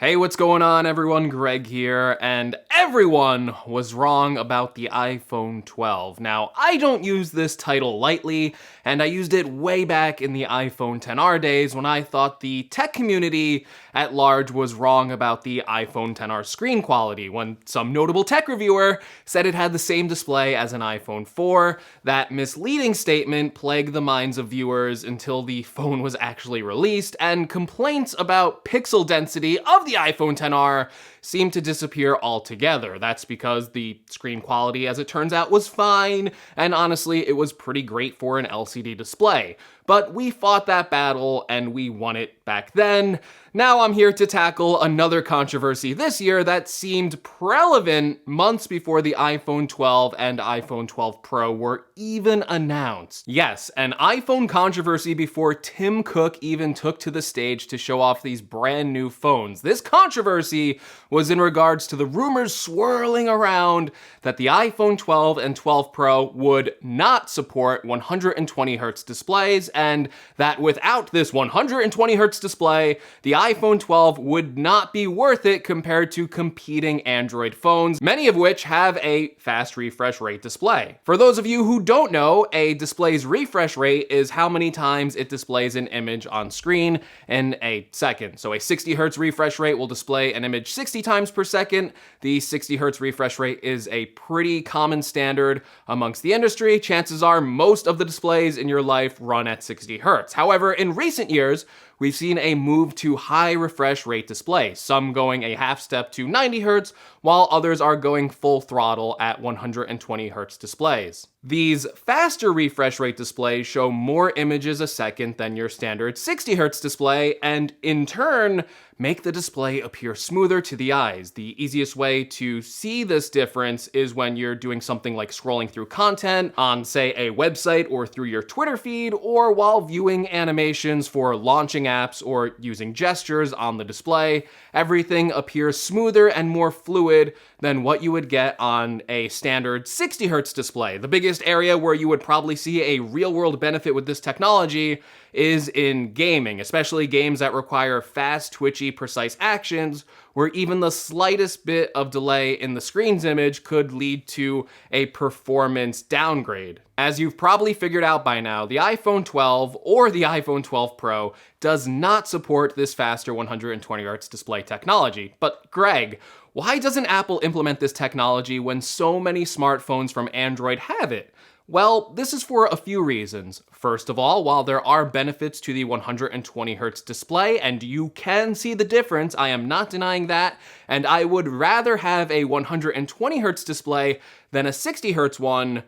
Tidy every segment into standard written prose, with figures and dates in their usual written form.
Hey, what's going on everyone? Greg here, and everyone was wrong about the iPhone 12. Now, I don't use this title lightly, and I used it way back in the iPhone XR days when I thought the tech community at large was wrong about the iPhone XR screen quality, when some notable tech reviewer said it had the same display as an iPhone 4. That misleading statement plagued the minds of viewers until the phone was actually released, and complaints about pixel density of the iPhone XR seemed to disappear altogether. That's because the screen quality, as it turns out, was fine, and honestly, it was pretty great for an LCD display. But we fought that battle, and we won it back then. Now I'm here to tackle another controversy this year that seemed relevant months before the iPhone 12 and iPhone 12 Pro were even announced. Yes, an iPhone controversy before Tim Cook even took to the stage to show off these brand new phones. This controversy was in regards to the rumors swirling around that the iPhone 12 and 12 Pro would not support 120Hz displays, and that without this 120Hz display, the iPhone 12 would not be worth it compared to competing Android phones, many of which have a fast refresh rate display. For those of you who don't know, a display's refresh rate is how many times it displays an image on screen in a second. So a 60Hz refresh rate will display an image 60 times per second. The 60Hz refresh rate is a pretty common standard amongst the industry. Chances are most of the displays in your life run at 60Hz. However, in recent years, we've seen a move to high refresh rate displays, some going a half step to 90Hz, while others are going full throttle at 120Hz displays. These faster refresh rate displays show more images a second than your standard 60Hz display, and in turn, make the display appear smoother to the eyes. The easiest way to see this difference is when you're doing something like scrolling through content on, say, a website or through your Twitter feed, or while viewing animations for launching apps or using gestures on the display. Everything appears smoother and more fluid than what you would get on a standard 60Hz display. The biggest area where you would probably see a real-world benefit with this technology is in gaming, especially games that require fast, twitchy, precise actions, where even the slightest bit of delay in the screen's image could lead to a performance downgrade. As you've probably figured out by now, the iPhone 12 or the iPhone 12 Pro does not support this faster 120Hz display technology. But Greg, why doesn't Apple implement this technology when so many smartphones from Android have it? Well, this is for a few reasons. First of all, while there are benefits to the 120Hz display, and you can see the difference, I am not denying that, and I would rather have a 120Hz display than a 60Hz one,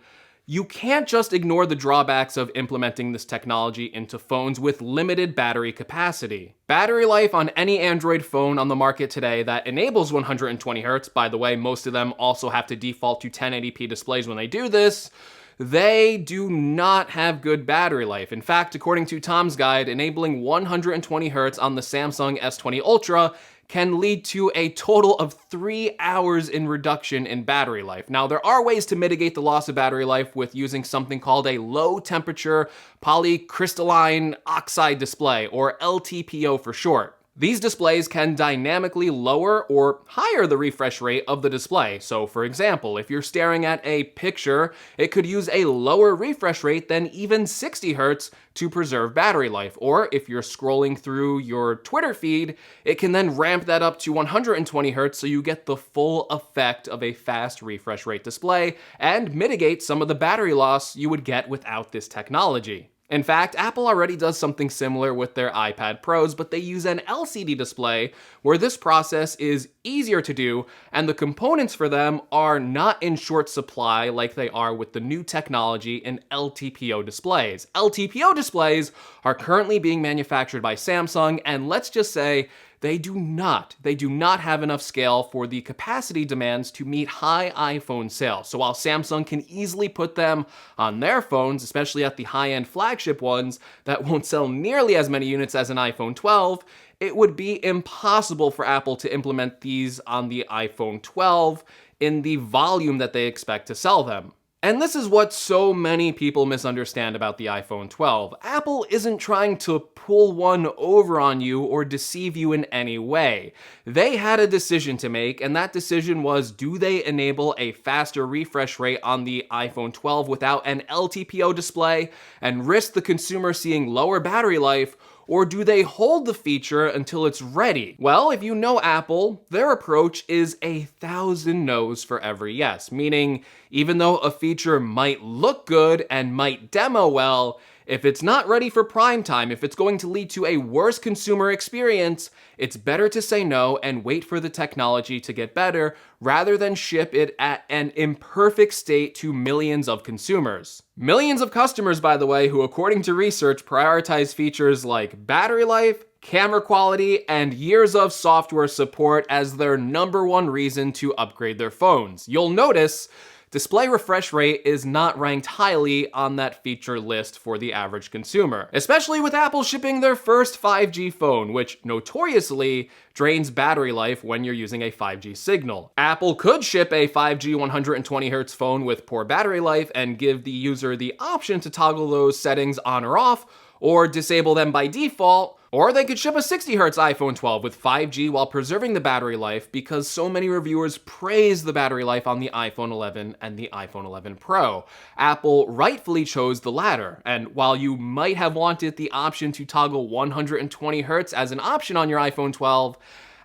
you can't just ignore the drawbacks of implementing this technology into phones with limited battery capacity. Battery life on any Android phone on the market today that enables 120Hz, by the way, most of them also have to default to 1080p displays when they do this, they do not have good battery life. In fact, according to Tom's Guide, enabling 120Hz on the Samsung S20 Ultra can lead to a total of 3 hours in reduction in battery life. Now, there are ways to mitigate the loss of battery life with using something called a low temperature polycrystalline oxide display, or LTPO for short. These displays can dynamically lower or higher the refresh rate of the display. So for example, if you're staring at a picture, it could use a lower refresh rate than even 60Hz to preserve battery life. Or if you're scrolling through your Twitter feed, it can then ramp that up to 120Hz so you get the full effect of a fast refresh rate display and mitigate some of the battery loss you would get without this technology. In fact, Apple already does something similar with their iPad Pros, but they use an LCD display where this process is easier to do, and the components for them are not in short supply like they are with the new technology in LTPO displays. LTPO displays are currently being manufactured by Samsung, and let's just say they do not have enough scale for the capacity demands to meet high iPhone sales. So while Samsung can easily put them on their phones, especially at the high-end flagship ones that won't sell nearly as many units as an iPhone 12, it would be impossible for Apple to implement these on the iPhone 12 in the volume that they expect to sell them. And this is what so many people misunderstand about the iPhone 12. Apple isn't trying to pull one over on you or deceive you in any way. They had a decision to make, and that decision was, do they enable a faster refresh rate on the iPhone 12 without an LTPO display and risk the consumer seeing lower battery life, or do they hold the feature until it's ready? Well, if you know Apple, their approach is 1,000 no's for every yes, meaning even though a feature might look good and might demo well, if it's not ready for prime time, if it's going to lead to a worse consumer experience, it's better to say no and wait for the technology to get better rather than ship it at an imperfect state to millions of consumers. Millions of customers, by the way, who according to research prioritize features like battery life, camera quality, and years of software support as their #1 reason to upgrade their phones. You'll notice display refresh rate is not ranked highly on that feature list for the average consumer, especially with Apple shipping their first 5G phone, which notoriously drains battery life when you're using a 5G signal. Apple could ship a 5G 120Hz phone with poor battery life and give the user the option to toggle those settings on or off, or disable them by default, or they could ship a 60Hz iPhone 12 with 5G while preserving the battery life because so many reviewers praise the battery life on the iPhone 11 and the iPhone 11 Pro. Apple rightfully chose the latter, and while you might have wanted the option to toggle 120Hz as an option on your iPhone 12,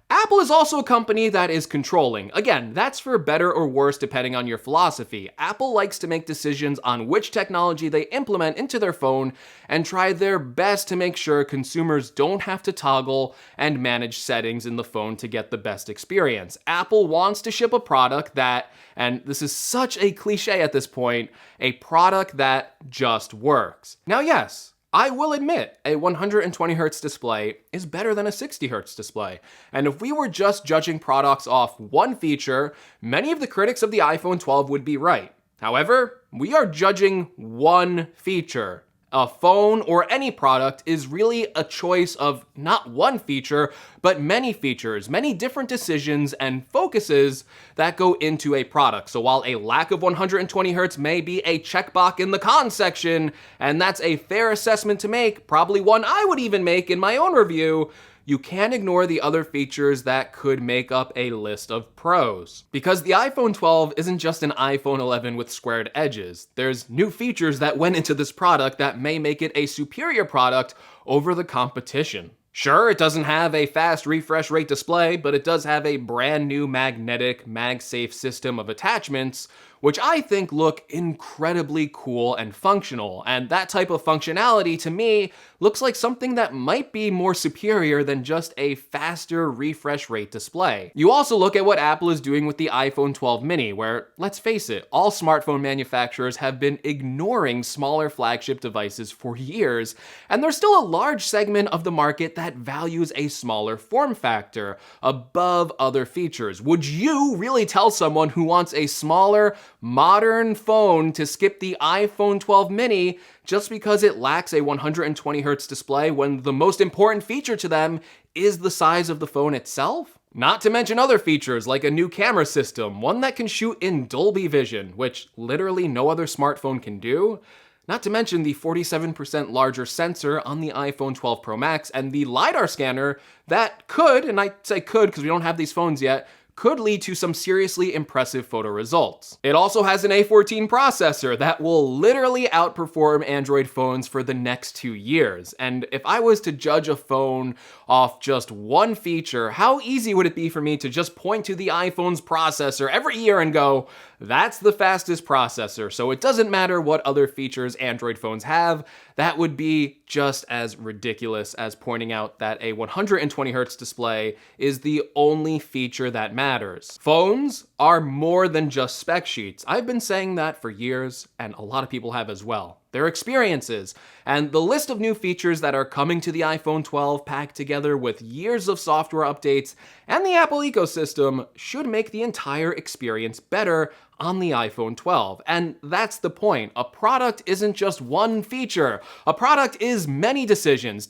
Apple is also a company that is controlling. Again, that's for better or worse depending on your philosophy. Apple likes to make decisions on which technology they implement into their phone and try their best to make sure consumers don't have to toggle and manage settings in the phone to get the best experience. Apple wants to ship a product that, and this is such a cliche at this point, a product that just works. Now, yes, I will admit, a 120Hz display is better than a 60Hz display. And if we were just judging products off one feature, many of the critics of the iPhone 12 would be right. However, we are judging one feature. A phone or any product is really a choice of not one feature, but many features, many different decisions and focuses that go into a product. So while a lack of 120Hz may be a checkbox in the cons section, and that's a fair assessment to make, probably one I would even make in my own review, you can't ignore the other features that could make up a list of pros. Because the iPhone 12 isn't just an iPhone 11 with squared edges. There's new features that went into this product that may make it a superior product over the competition. Sure, it doesn't have a fast refresh rate display, but it does have a brand new magnetic MagSafe system of attachments, which I think look incredibly cool and functional. And that type of functionality, to me, looks like something that might be more superior than just a faster refresh rate display. You also look at what Apple is doing with the iPhone 12 mini, where, let's face it, all smartphone manufacturers have been ignoring smaller flagship devices for years, and there's still a large segment of the market that values a smaller form factor above other features. Would you really tell someone who wants a smaller, modern phone to skip the iPhone 12 mini just because it lacks a 120Hz display when the most important feature to them is the size of the phone itself? Not to mention other features like a new camera system, one that can shoot in Dolby Vision, which literally no other smartphone can do. Not to mention the 47% larger sensor on the iPhone 12 Pro Max and the LiDAR scanner that could, and I say could because we don't have these phones yet, could lead to some seriously impressive photo results. It also has an A14 processor that will literally outperform Android phones for the next 2 years. And if I was to judge a phone off just one feature, how easy would it be for me to just point to the iPhone's processor every year and go, that's the fastest processor, so it doesn't matter what other features Android phones have. That would be just as ridiculous as pointing out that a 120Hz display is the only feature that matters. Phones are more than just spec sheets. I've been saying that for years, and a lot of people have as well. their experiences. And the list of new features that are coming to the iPhone 12 packed together with years of software updates and the Apple ecosystem should make the entire experience better on the iPhone 12. And that's the point. A product isn't just one feature. A product is many decisions,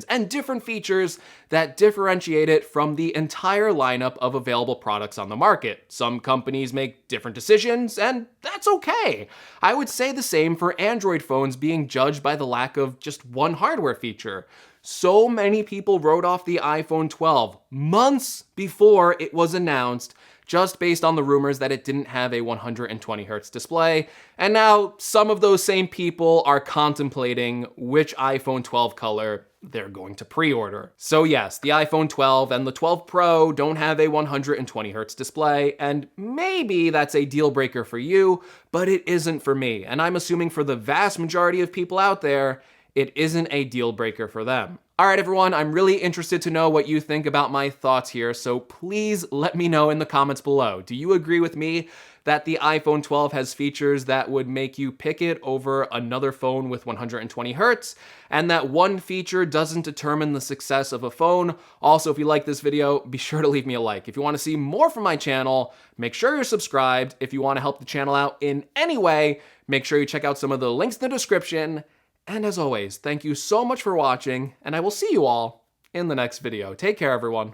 and different features that differentiate it from the entire lineup of available products on the market. Some companies make different decisions, and that's okay. I would say the same for Android phones being judged by the lack of just one hardware feature. So many people wrote off the iPhone 12 months before it was announced, just based on the rumors that it didn't have a 120Hz display, and now some of those same people are contemplating which iPhone 12 color they're going to pre-order. So yes, the iPhone 12 and the 12 Pro don't have a 120Hz display, and maybe that's a deal breaker for you, but it isn't for me, and I'm assuming for the vast majority of people out there, it isn't a deal breaker for them. All right, everyone, I'm really interested to know what you think about my thoughts here, so please let me know in the comments below. Do you agree with me that the iPhone 12 has features that would make you pick it over another phone with 120Hz, and that one feature doesn't determine the success of a phone? Also, if you like this video, be sure to leave me a like. If you want to see more from my channel, make sure you're subscribed. If you want to help the channel out in any way, make sure you check out some of the links in the description. And as always, thank you so much for watching, and I will see you all in the next video. Take care, everyone.